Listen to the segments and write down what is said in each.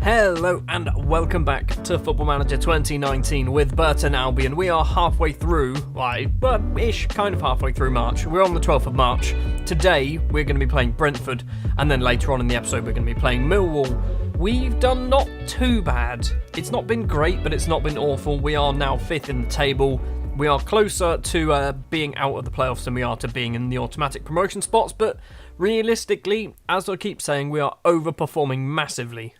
Hello and welcome back to Football Manager 2019 with Burton Albion. We are halfway through, kind of halfway through March. We're on the 12th of March. Today we're going to be playing Brentford, and then later on in the episode we're going to be playing Millwall. We've done not too bad. It's not been great, but it's not been awful. We are now 5th in the table. We are closer to being out of the playoffs than we are to being in the automatic promotion spots, but realistically, as I keep saying, we are overperforming massively.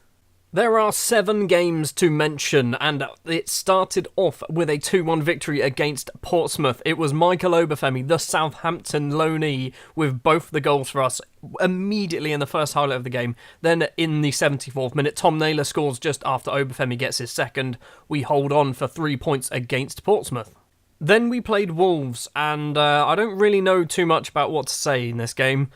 There are 7 games to mention, and it started off with a 2-1 victory against Portsmouth. It was Michael Obafemi, the Southampton loanee, with both the goals for us immediately in the first highlight of the game. Then in the 74th minute, Tom Naylor scores just after Obafemi gets his second. We hold on for 3 points against Portsmouth. Then we played Wolves, and I don't really know too much about what to say in this game.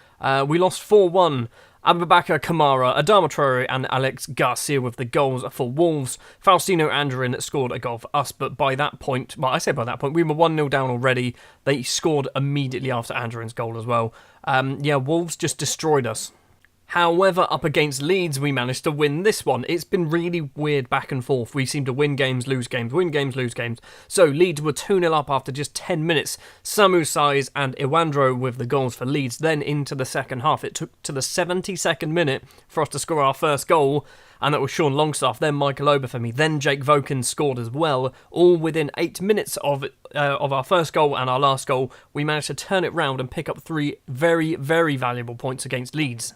We lost 4-1. Abubakar Kamara, Adama Traore and Alex Garcia with the goals for Wolves. Faustino Andrin scored a goal for us, but by that point, we were 1-0 down already. They scored immediately after Andrin's goal as well. Wolves just destroyed us. However, up against Leeds, we managed to win this one. It's been really weird back and forth. We seem to win games, lose games, win games, lose games. So Leeds were 2-0 up after just 10 minutes. Samu Saiz and Iwandro with the goals for Leeds. Then into the second half. It took to the 72nd minute for us to score our first goal, and that was Sean Longstaff, then Michael Obafemi, then Jake Voken scored as well. All within 8 minutes of our first goal and our last goal, we managed to turn it round and pick up 3 very, very valuable points against Leeds.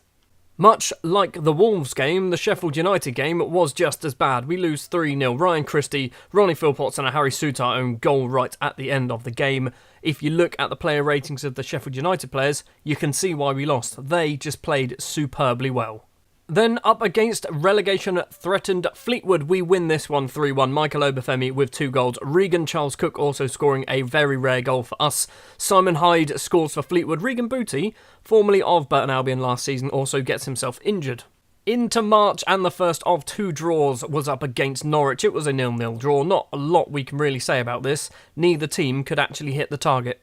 Much like the Wolves game, the Sheffield United game was just as bad. We lose 3-0. Ryan Christie, Ronnie Philpotts and a Harry Souttar own goal right at the end of the game. If you look at the player ratings of the Sheffield United players, you can see why we lost. They just played superbly well. Then up against relegation-threatened Fleetwood, we win this one 3-1. Michael Obafemi with 2 goals. Regan Charles Cook also scoring a very rare goal for us. Simon Hyde scores for Fleetwood. Regan Booty, formerly of Burton Albion last season, also gets himself injured. Into March, and the first of 2 draws was up against Norwich. It was a 0-0 draw. Not a lot we can really say about this. Neither team could actually hit the target.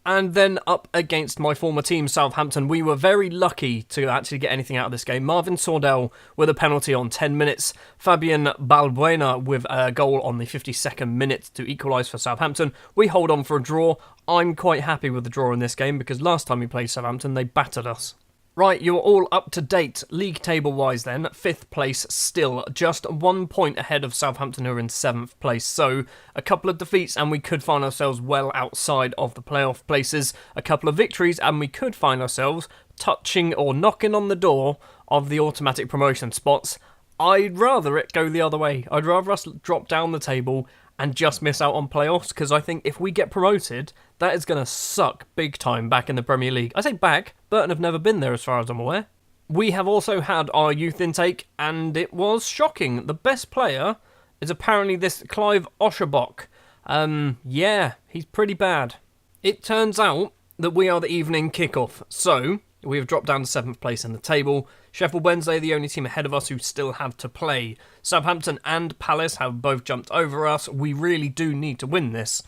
And then up against my former team, Southampton, we were very lucky to actually get anything out of this game. Marvin Sordell with a penalty on 10 minutes. Fabian Balbuena with a goal on the 52nd minute to equalise for Southampton. We hold on for a draw. I'm quite happy with the draw in this game because last time we played Southampton, they battered us. Right, you're all up to date. League table-wise then, 5th place still, just 1 point ahead of Southampton who are in 7th place. So, a couple of defeats and we could find ourselves well outside of the playoff places. A couple of victories and we could find ourselves touching or knocking on the door of the automatic promotion spots. I'd rather it go the other way. I'd rather us drop down the table and just miss out on playoffs, because I think if we get promoted, that is going to suck big time back in the Premier League. I say back, Burton have never been there as far as I'm aware. We have also had our youth intake, and it was shocking. The best player is apparently this Clive Osherbock. He's pretty bad. It turns out that we are the evening kickoff, so we have dropped down to 7th place in the table. Sheffield Wednesday, the only team ahead of us who still have to play. Southampton and Palace have both jumped over us. We really do need to win this.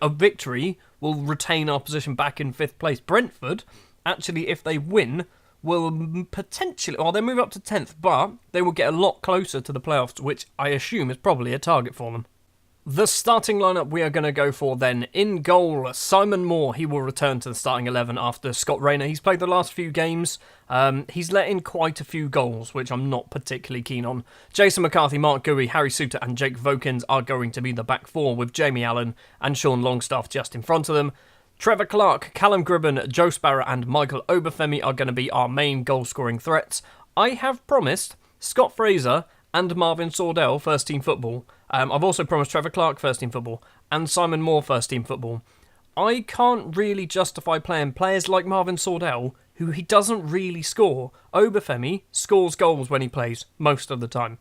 A victory will retain our position back in 5th place. Brentford, actually, if they win, will potentially... they move up to 10th, but they will get a lot closer to the playoffs, which I assume is probably a target for them. The starting lineup we are going to go for then. In goal, Simon Moore. He will return to the starting 11 after Scott Rayner. He's played the last few games. He's let in quite a few goals, which I'm not particularly keen on. Jason McCarthy, Mark Gouy, Harry Souttar and Jake Vokins are going to be the back 4 with Jamie Allen and Sean Longstaff just in front of them. Trevor Clark, Callum Gribben, Joe Sparrow and Michael Obafemi are going to be our main goal-scoring threats. I have promised Scott Fraser and Marvin Sordell first-team football. I've also promised Trevor Clark first-team football and Simon Moore first-team football. I can't really justify playing players like Marvin Sordell, who he doesn't really score. Obafemi scores goals when he plays, most of the time.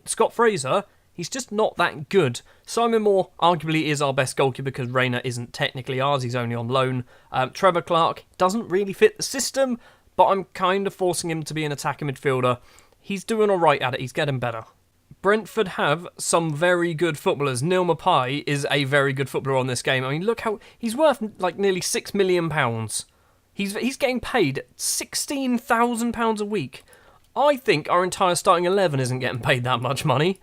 Scott Fraser, he's just not that good. Simon Moore arguably is our best goalkeeper because Rayner isn't technically ours, he's only on loan. Trevor Clark doesn't really fit the system, but I'm kind of forcing him to be an attacking midfielder. He's doing alright at it, he's getting better. Brentford have some very good footballers. Neil Mapai is a very good footballer on this game. I mean, look how... he's worth like nearly £6 million. He's getting paid £16,000 a week. I think our entire starting 11 isn't getting paid that much money.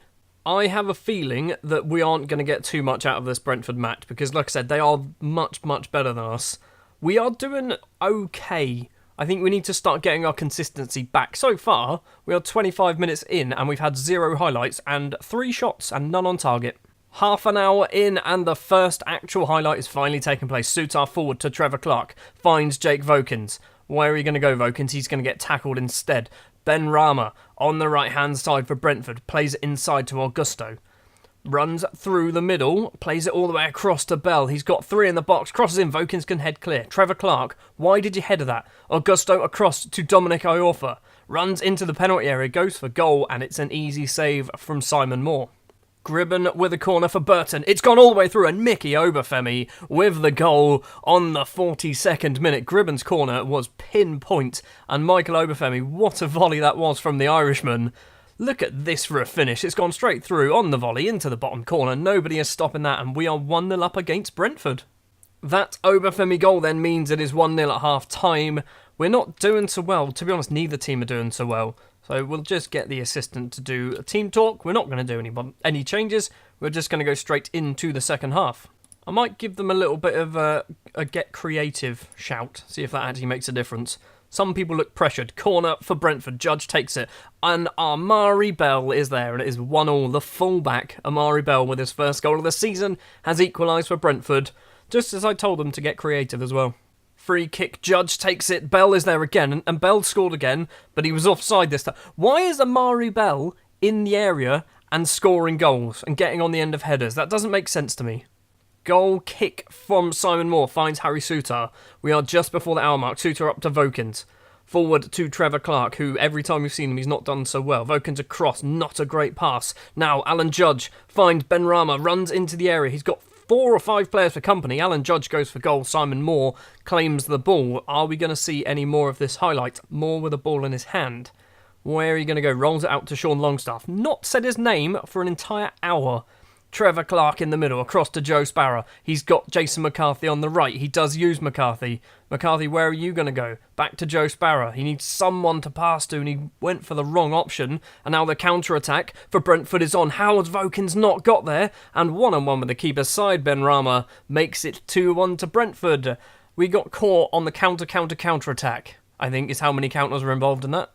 I have a feeling that we aren't going to get too much out of this Brentford match because, like I said, they are much, much better than us. We are doing okay. I think we need to start getting our consistency back. So far, we are 25 minutes in and we've had 0 highlights and 3 shots and none on target. Half an hour in and the first actual highlight is finally taking place. Sutar forward to Trevor Clark, finds Jake Vokins. Where are you going to go, Vokins? He's going to get tackled instead. Ben Rama on the right-hand side for Brentford, plays it inside to Augusto. Runs through the middle, plays it all the way across to Bell. He's got 3 in the box, crosses in, Vokins can head clear. Trevor Clark, why did you header that? Augusto across to Dominic Iorfa. Runs into the penalty area, goes for goal, and it's an easy save from Simon Moore. Gribben with a corner for Burton. It's gone all the way through, and Mickey Obafemi with the goal on the 42nd minute. Gribben's corner was pinpoint, and Michael Obafemi, what a volley that was from the Irishman. Look at this for a finish. It's gone straight through on the volley into the bottom corner. Nobody is stopping that, and we are 1-0 up against Brentford. That Obafemi goal then means it is 1-0 at half-time. We're not doing so well. To be honest, neither team are doing so well. So we'll just get the assistant to do a team talk. We're not going to do any changes. We're just going to go straight into the second half. I might give them a little bit of a get creative shout. See if that actually makes a difference. Some people look pressured. Corner for Brentford. Judge takes it. And Amari Bell is there. And it is 1-1. The fullback, Amari Bell, with his first goal of the season, has equalised for Brentford. Just as I told them to get creative as well. Free kick, Judge takes it, Bell is there again, and Bell scored again, but he was offside this time. Why is Amari Bell in the area and scoring goals and getting on the end of headers? That doesn't make sense to me. Goal kick from Simon Moore finds Harry Sutar. We are just before the hour mark. Sutar up to Vokins. Forward to Trevor Clark, who every time we've seen him, he's not done so well. Vokins across, not a great pass. Now, Alan Judge finds Ben Rama, runs into the area. He's got 4 or 5 players for company. Alan Judge goes for goal. Simon Moore claims the ball. Are we going to see any more of this highlight? Moore with a ball in his hand. Where are you going to go? Rolls it out to Sean Longstaff. Not said his name for an entire hour. Trevor Clark in the middle, across to Joe Sparrow. He's got Jason McCarthy on the right. He does use McCarthy. McCarthy, where are you going to go? Back to Joe Sparrow. He needs someone to pass to, and he went for the wrong option. And now the counter-attack for Brentford is on. Howard Vokins not got there. And one-on-one with the keeper's side. Ben Rama makes it 2-1 to Brentford. We got caught on the counter-attack, I think, is how many counters were involved in that.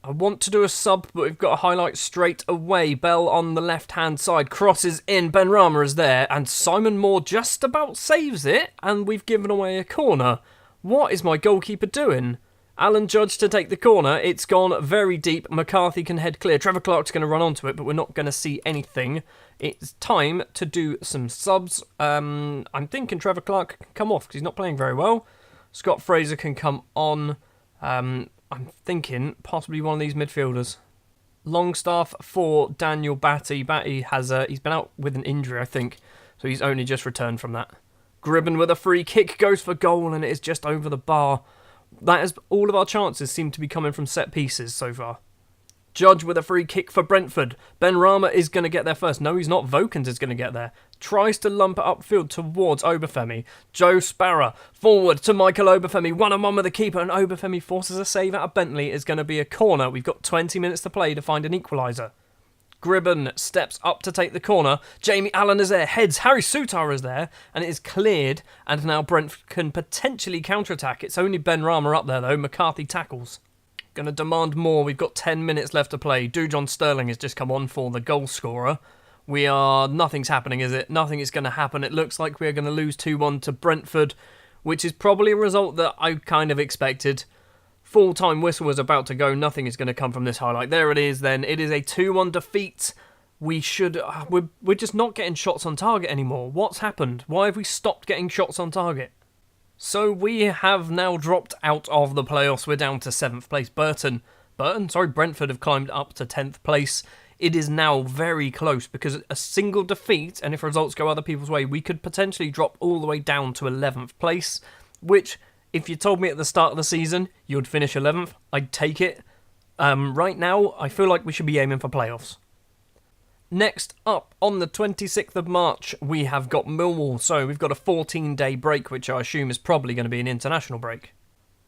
I want to do a sub, but we've got a highlight straight away. Bell on the left-hand side, crosses in, Ben Rama is there, and Simon Moore just about saves it, and we've given away a corner. What is my goalkeeper doing? Alan Judge to take the corner. It's gone very deep. McCarthy can head clear. Trevor Clark's going to run onto it, but we're not going to see anything. It's time to do some subs. I'm thinking Trevor Clark can come off because he's not playing very well. Scott Fraser can come on. I'm thinking possibly one of these midfielders. Longstaff for Daniel Batty. Batty has he's been out with an injury, I think, so he's only just returned from that. Gribben with a free kick goes for goal, and it is just over the bar. That is all of our chances seem to be coming from set pieces so far. Judge with a free kick for Brentford. Ben Rama is going to get there first. No, he's not. Vokins is going to get there. Tries to lump it upfield towards Obafemi. Joe Sparrow forward to Michael Obafemi. 1-on-1 with the keeper, and Obafemi forces a save out of Bentley. It's going to be a corner. We've got 20 minutes to play to find an equaliser. Gribben steps up to take the corner. Jamie Allen is there. Heads. Harry Sutar is there. And it is cleared. And now Brentford can potentially counter-attack. It's only Ben Rama up there, though. McCarthy tackles. Going to demand more. We've got 10 minutes left to play. Dujon Sterling has just come on for the goal scorer. Nothing's happening, is it? Nothing is going to happen. It looks like we're going to lose 2-1 to Brentford, which is probably a result that I kind of expected. Full-time whistle was about to go. Nothing is going to come from this highlight. There it is then. It is a 2-1 defeat. We're just not getting shots on target anymore. What's happened? Why have we stopped getting shots on target? So we have now dropped out of the playoffs. We're down to 7th place. Brentford have climbed up to 10th place. It is now very close because a single defeat, and if results go other people's way, we could potentially drop all the way down to 11th place, which, if you told me at the start of the season you'd finish 11th, I'd take it. Right now, I feel like we should be aiming for playoffs. Next up, on the 26th of March, we have got Millwall. So we've got a 14-day break, which I assume is probably going to be an international break.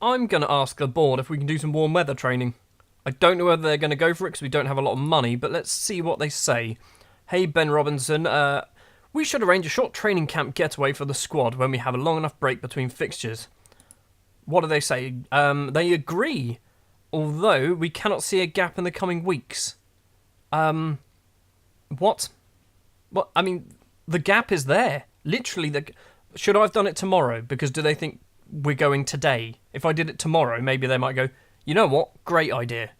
I'm going to ask the board if we can do some warm weather training. I don't know whether they're going to go for it because we don't have a lot of money, but let's see what they say. Hey, Ben Robinson, we should arrange a short training camp getaway for the squad when we have a long enough break between fixtures. What do they say? They agree, although we cannot see a gap in the coming weeks. What? What? I mean, the gap is there. Literally, should I have done it tomorrow? Because do they think we're going today? If I did it tomorrow, maybe they might go, you know what? Great idea.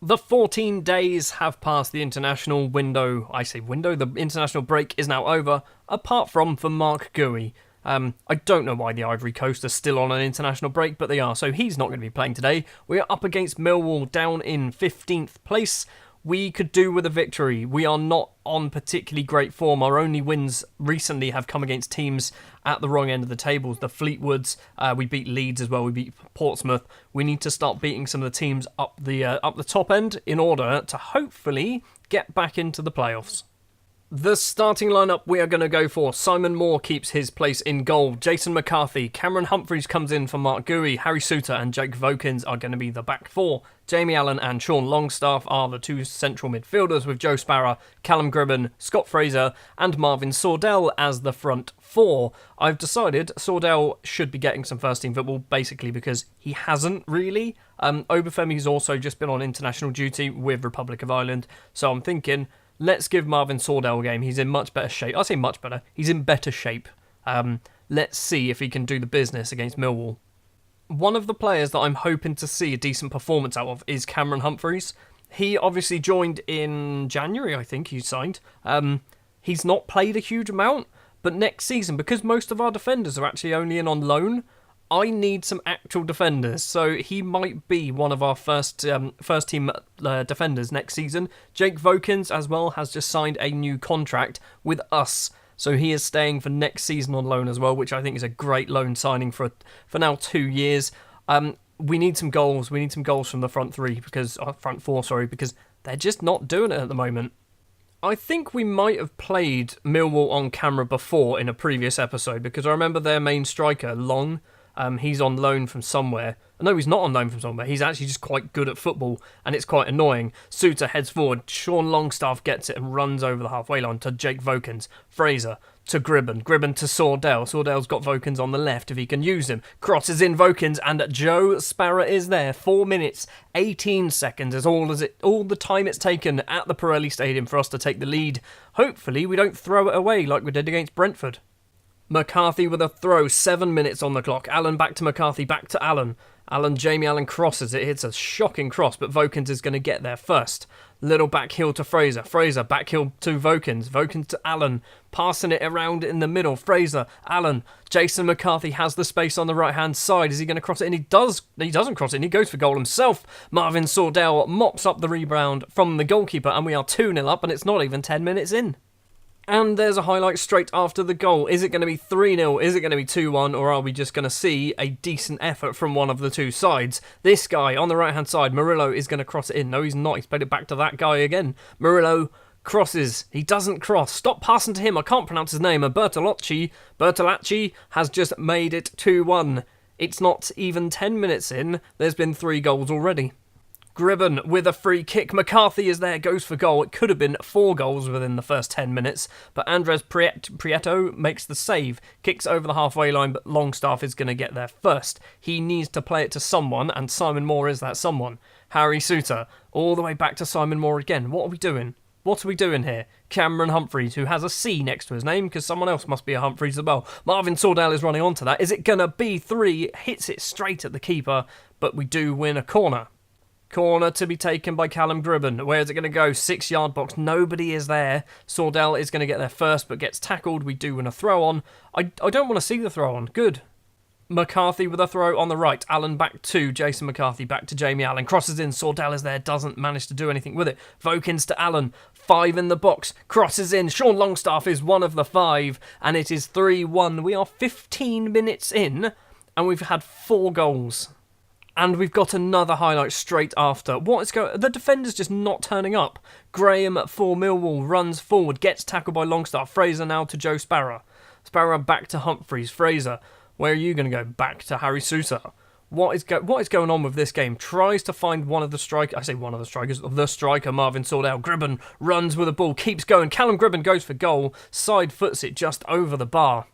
The 14 days have passed the international window. I say window, the international break is now over, apart from for Mark Gouy. I don't know why the Ivory Coast are still on an international break, but they are, so he's not going to be playing today. We are up against Millwall down in 15th place. We could do with a victory. We are not on particularly great form. Our only wins recently have come against teams at the wrong end of the tables. The Fleetwoods, we beat Leeds as well. We beat Portsmouth. We need to start beating some of the teams up the top end in order to hopefully get back into the playoffs. The starting lineup we are going to go for. Simon Moore keeps his place in goal. Jason McCarthy, Cameron Humphreys comes in for Mark Gouy. Harry Souttar and Jake Vokins are going to be the back four. Jamie Allen and Sean Longstaff are the two central midfielders, with Joe Sparrow, Callum Gribben, Scott Fraser and Marvin Sordell as the front four. I've decided Sordell should be getting some first team football, basically because he hasn't really. Obafemi's also just been on international duty with Republic of Ireland, so I'm thinking, let's give Marvin Sordell a game. He's in much better shape. I say much better. He's in better shape. Let's see if he can do the business against Millwall. One of the players that I'm hoping to see a decent performance out of is Cameron Humphreys. He obviously joined in January, I think he signed. He's not played a huge amount, but next season, because most of our defenders are actually only in on loan, I need some actual defenders, so he might be one of our first team defenders next season. Jake Vokins as well has just signed a new contract with us, so he is staying for next season on loan as well, which I think is a great loan signing for now 2 years. We need some goals. We need some goals from the front four, because they're just not doing it at the moment. I think we might have played Millwall on camera before in a previous episode, because I remember their main striker, Long. He's on loan from somewhere. No, he's not on loan from somewhere. He's actually just quite good at football, and it's quite annoying. Souttar heads forward. Sean Longstaff gets it and runs over the halfway line to Jake Vokins. Fraser to Gribben. Gribben to Sordell. Sordell's got Vokins on the left if he can use him. Crosses in Vokins, and Joe Sparrow is there. 4 minutes, 18 seconds is all the time it's taken at the Pirelli Stadium for us to take the lead. Hopefully we don't throw it away like we did against Brentford. McCarthy with a throw, 7 minutes on the clock. Allen back to McCarthy, back to Allen. Jamie Allen crosses it. It's a shocking cross, but Vokins is going to get there first. Little back heel to Fraser. Fraser back heel to Vokins. Vokins to Allen. Passing it around in the middle. Fraser, Allen. Jason McCarthy has the space on the right-hand side. Is he going to cross it? And he does. He doesn't cross it, and he goes for goal himself. Marvin Sordell mops up the rebound from the goalkeeper, and we are 2-0 up, and it's not even 10 minutes in. And there's a highlight straight after the goal. Is it going to be 3-0? Is it going to be 2-1? Or are we just going to see a decent effort from one of the two sides? This guy on the right-hand side, Murillo, is going to cross it in. No, he's not. He's played it back to that guy again. Murillo crosses. He doesn't cross. Stop passing to him. I can't pronounce his name. Bertolacci has just made it 2-1. It's not even 10 minutes in. There's been 3 goals already. Gribben with a free kick. McCarthy is there, goes for goal. It could have been 4 goals within the first 10 minutes, but Andres Prieto makes the save, kicks over the halfway line, but Longstaff is going to get there first. He needs to play it to someone, and Simon Moore is that someone. Harry Souttar, all the way back to Simon Moore again. What are we doing? What are we doing here? Cameron Humphreys, who has a C next to his name, because someone else must be a Humphreys as well. Marvin Sordell is running onto that. Is it going to be 3? Hits it straight at the keeper, but we do win a corner. Corner to be taken by Callum Gribben. Where is it going to go? 6-yard box. Nobody is there. Sordell is going to get there first, but gets tackled. We do win a throw on. I don't want to see the throw on. Good. McCarthy with a throw on the right. Allen back to Jason McCarthy. Back to Jamie Allen. Crosses in. Sordell is there. Doesn't manage to do anything with it. Vokins to Allen. 5 in the box. Crosses in. Sean Longstaff is one of the 5. And it is 3-1. We are 15 minutes in. And we've had 4 goals. And we've got another highlight straight after. What is going? The defender's just not turning up. Graham for Millwall runs forward, gets tackled by Longstaff. Fraser now to Joe Sparrow. Sparrow back to Humphreys. Fraser, where are you going to go? Back to Harry Souttar. What is going on with this game? Tries to find one of the strikers. I say one of the strikers. The striker, Marvin Sordell. Gribben runs with the ball, keeps going. Callum Gribben goes for goal. Side foots it just over the bar.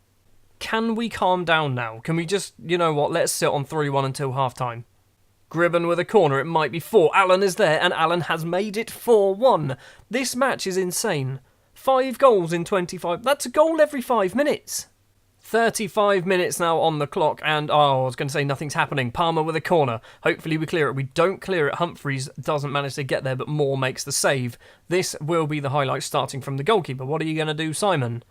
Can we calm down now? Can we just, you know what, let's sit on 3-1 until half-time. Gribben with a corner. It might be 4. Allen is there, and Allen has made it 4-1. This match is insane. 5 goals in 25. That's a goal every 5 minutes. 35 minutes now on the clock, and I was going to say nothing's happening. Palmer with a corner. Hopefully we clear it. We don't clear it. Humphreys doesn't manage to get there, but Moore makes the save. This will be the highlight starting from the goalkeeper. What are you going to do, Simon?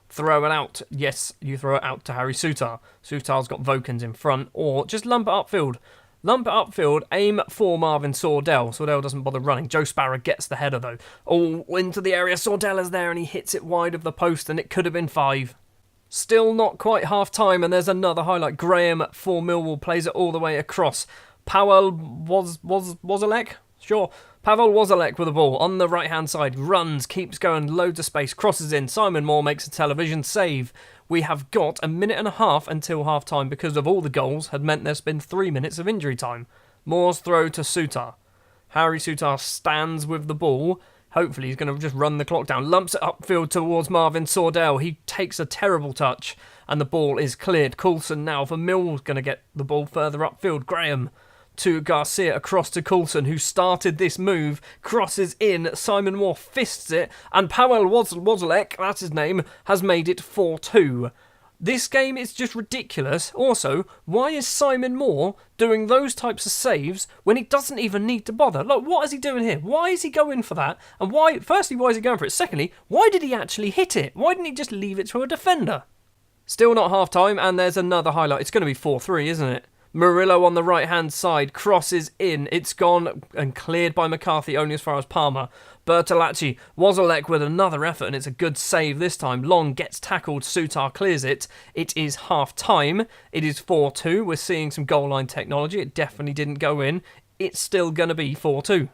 Throw it out. Yes, you throw it out to Harry Sutar. Sutar's got Vokins in front, or just lump it upfield. Lump it upfield, aim for Marvin Sordell. Sordell doesn't bother running. Joe Sparrow gets the header though. Oh, into the area. Sordell is there and he hits it wide of the post, and it could have been 5. Still not quite half time, and there's another highlight. Graham for Millwall plays it all the way across. Paweł Wozalek? Sure. Paweł Wozalek with the ball on the right hand side. Runs, keeps going, loads of space, crosses in. Simon Moore makes a television save. We have got a minute and a half until half time because of all the goals had meant there's been 3 minutes of injury time. Moore's throw to Sutar. Harry Sutar stands with the ball. Hopefully he's going to just run the clock down. Lumps it upfield towards Marvin Sordell. He takes a terrible touch and the ball is cleared. Coulson now for Millwall's going to get the ball further upfield. Graham to Garcia across to Coulson, who started this move. Crosses in. Simon Moore fists it. And Paweł Wozalek, that's his name, has made it 4-2. This game is just ridiculous. Also, why is Simon Moore doing those types of saves when he doesn't even need to bother? Like, what is he doing here? Why is he going for that? And why, firstly, why is he going for it? Secondly, why did he actually hit it? Why didn't he just leave it to a defender? Still not half time, and there's another highlight. It's going to be 4-3, isn't it? Murillo on the right-hand side, crosses in. It's gone and cleared by McCarthy, only as far as Palmer. Bertolacci, Wozalek with another effort, and it's a good save this time. Long gets tackled, Sutar clears it. It is half-time. It is 4-2. We're seeing some goal line technology. It definitely didn't go in. It's still going to be 4-2.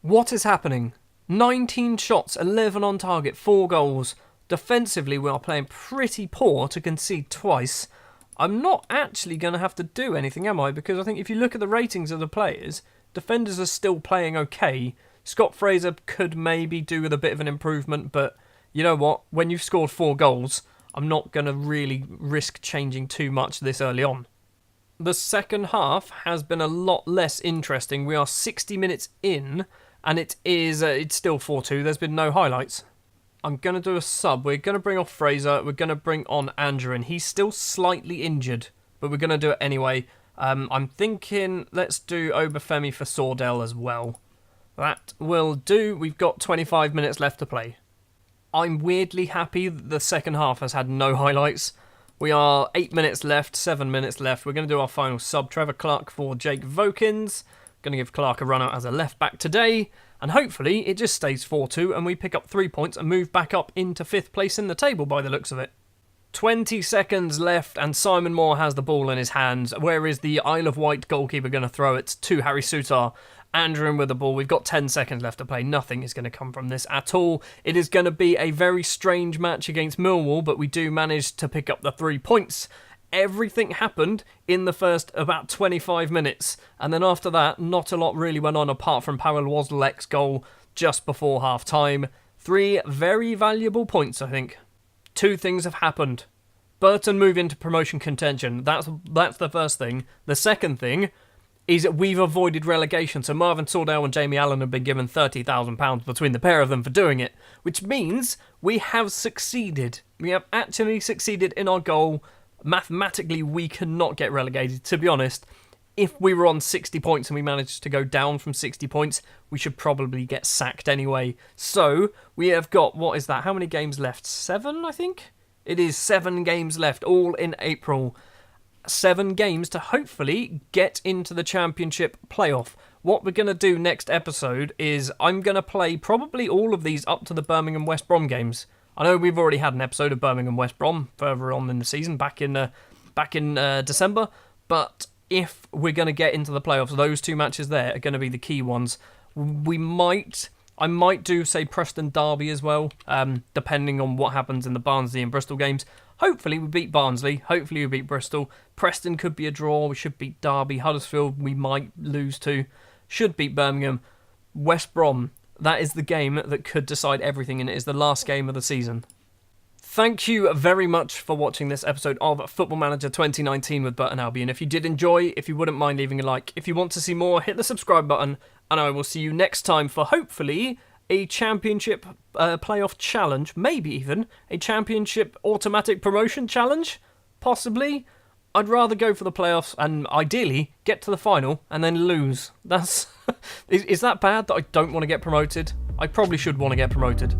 What is happening? 19 shots, 11 on target, 4 goals. Defensively, we are playing pretty poor to concede twice. I'm not actually going to have to do anything, am I? Because I think if you look at the ratings of the players, defenders are still playing okay. Scott Fraser could maybe do with a bit of an improvement, but you know what? When you've scored 4 goals, I'm not going to really risk changing too much this early on. The second half has been a lot less interesting. We are 60 minutes in, and it's still 4-2. There's been no highlights. I'm going to do a sub. We're going to bring off Fraser. We're going to bring on Andrew. He's still slightly injured, but we're going to do it anyway. I'm thinking let's do Obafemi for Sordell as well. That will do. We've got 25 minutes left to play. I'm weirdly happy that the second half has had no highlights. We are 8 minutes left, 7 minutes left. We're going to do our final sub. Trevor Clark for Jake Vokins. Going to give Clark a run out as a left back today. And hopefully it just stays 4-2 and we pick up 3 points and move back up into 5th place in the table by the looks of it. 20 seconds left and Simon Moore has the ball in his hands. Where is the Isle of Wight goalkeeper going to throw it to Harry Sutar? Andrew with the ball. We've got 10 seconds left to play. Nothing is going to come from this at all. It is going to be a very strange match against Millwall, but we do manage to pick up the 3 points. Everything happened in the first about 25 minutes. And then after that, not a lot really went on apart from Paweł Wozalek's goal just before half-time. 3 very valuable points, I think. 2 things have happened. Burton move into promotion contention. That's the first thing. The second thing is that we've avoided relegation. So Marvin Sordell and Jamie Allen have been given £30,000 between the pair of them for doing it. Which means we have succeeded. We have actually succeeded in our goal. Mathematically, we cannot get relegated. To be honest, if we were on 60 points and we managed to go down from 60 points, we should probably get sacked anyway. So, we have got, what is that? How many games left? 7, I think? It is 7 games left, all in April. 7 games to hopefully get into the Championship playoff. What we're going to do next episode is I'm going to play probably all of these up to the Birmingham West Brom games. I know we've already had an episode of Birmingham West Brom further on in the season, back in December, but if we're going to get into the playoffs, those 2 matches there are going to be the key ones. I might do, say, Preston Derby as well, depending on what happens in the Barnsley and Bristol games. Hopefully we beat Barnsley. Hopefully we beat Bristol. Preston could be a draw. We should beat Derby. Huddersfield we might lose to. Should beat Birmingham. West Brom. That is the game that could decide everything, and it is the last game of the season. Thank you very much for watching this episode of Football Manager 2019 with Burton Albion. If you did enjoy, if you wouldn't mind leaving a like, if you want to see more, hit the subscribe button, and I will see you next time for hopefully a championship playoff challenge, maybe even a championship automatic promotion challenge, possibly. I'd rather go for the playoffs and ideally get to the final and then lose. That's is that bad that I don't want to get promoted? I probably should want to get promoted.